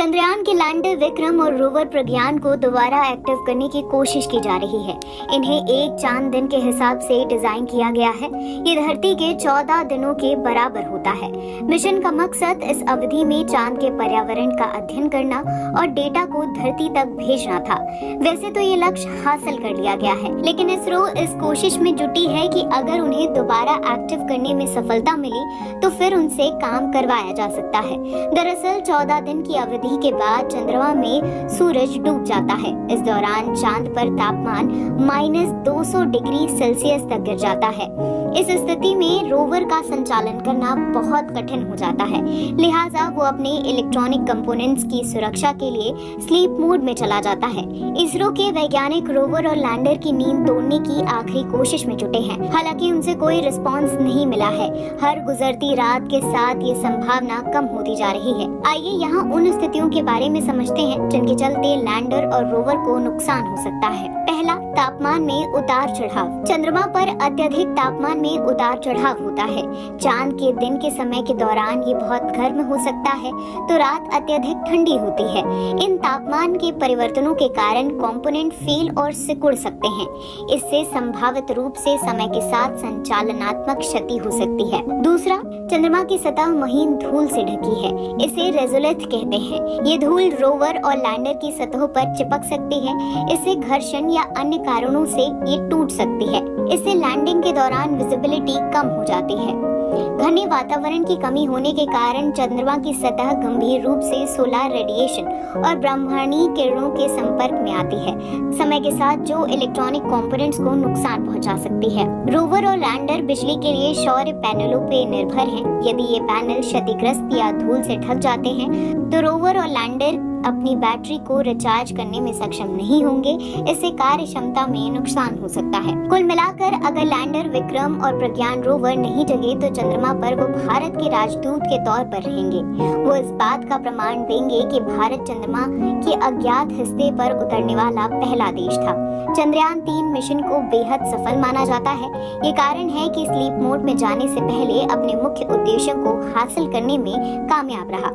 चंद्रयान के लैंडर विक्रम और रोवर प्रज्ञान को दोबारा एक्टिव करने की कोशिश की जा रही है। इन्हें एक चांद दिन के हिसाब से डिजाइन किया गया है। ये धरती के 14 दिनों के बराबर होता है। मिशन का मकसद इस अवधि में चांद के पर्यावरण का अध्ययन करना और डेटा को धरती तक भेजना था। वैसे तो ये लक्ष्य हासिल कर लिया गया है, लेकिन इसरो इस कोशिश में जुटी है कि अगर उन्हें दोबारा एक्टिव करने में सफलता मिली तो फिर उनसे काम करवाया जा सकता है। दरअसल 14 दिन की अवधि के बाद चंद्रमा में सूरज डूब जाता है। इस दौरान चांद पर तापमान -200 डिग्री सेल्सियस तक गिर जाता है। इस स्थिति में रोवर का संचालन करना बहुत कठिन हो जाता है, लिहाजा वो अपने इलेक्ट्रॉनिक कंपोनेंट्स की सुरक्षा के लिए स्लीप मोड में चला जाता है। इसरो के वैज्ञानिक रोवर और लैंडर की नींद तोड़ने की आखिरी कोशिश में जुटे हैं। हालांकि उनसे कोई रिस्पांस नहीं मिला है। हर गुजरती रात के साथ ये संभावना कम होती जा रही है। आइए यहाँ उन स्थितियों के बारे में समझते हैं जिनके चलते लैंडर और रोवर को नुकसान हो सकता है। पहला, तापमान में उतार चढ़ाव। चंद्रमा पर अत्यधिक तापमान में उतार चढ़ाव होता है। चांद के दिन के समय के दौरान ये बहुत गर्म हो सकता है तो रात अत्यधिक ठंडी होती है। इन तापमान के परिवर्तनों के कारण कंपोनेंट फेल और सिकुड़ सकते हैं। इससे संभावित रूप से समय के साथ संचालनात्मक क्षति हो सकती है। दूसरा, चंद्रमा की सतह महीन धूल से ढकी है। इसे रेज़ोलिथ कहते हैं। ये धूल रोवर और लैंडर की सतहों पर चिपक सकती है। इससे घर्षण या अन्य कारणों से ये टूट सकती है। इससे लैंडिंग के दौरान विजिबिलिटी कम हो जाती है। घने वातावरण की कमी होने के कारण चंद्रमा की सतह गंभीर रूप से सोलर रेडिएशन और ब्रह्मांडीय किरणों के संपर्क में आती है, समय के साथ जो इलेक्ट्रॉनिक कंपोनेंट्स को नुकसान पहुंचा सकती है। रोवर और लैंडर बिजली के लिए सौर पैनलों पे निर्भर हैं। यदि ये पैनल क्षतिग्रस्त या धूल से ढक जाते हैं तो रोवर और लैंडर अपनी बैटरी को रिचार्ज करने में सक्षम नहीं होंगे। इससे कार्य क्षमता में नुकसान हो सकता है। कुल मिलाकर अगर लैंडर विक्रम और प्रज्ञान रोवर नहीं जगे तो चंद्रमा पर वो भारत के राजदूत के तौर पर रहेंगे। वो इस बात का प्रमाण देंगे कि भारत चंद्रमा के अज्ञात हिस्से पर उतरने वाला पहला देश था। चंद्रयान 3 मिशन को बेहद सफल माना जाता है। ये कारण है कि स्लीप मोड में जाने से पहले अपने मुख्य उद्देश्यों को हासिल करने में कामयाब रहा।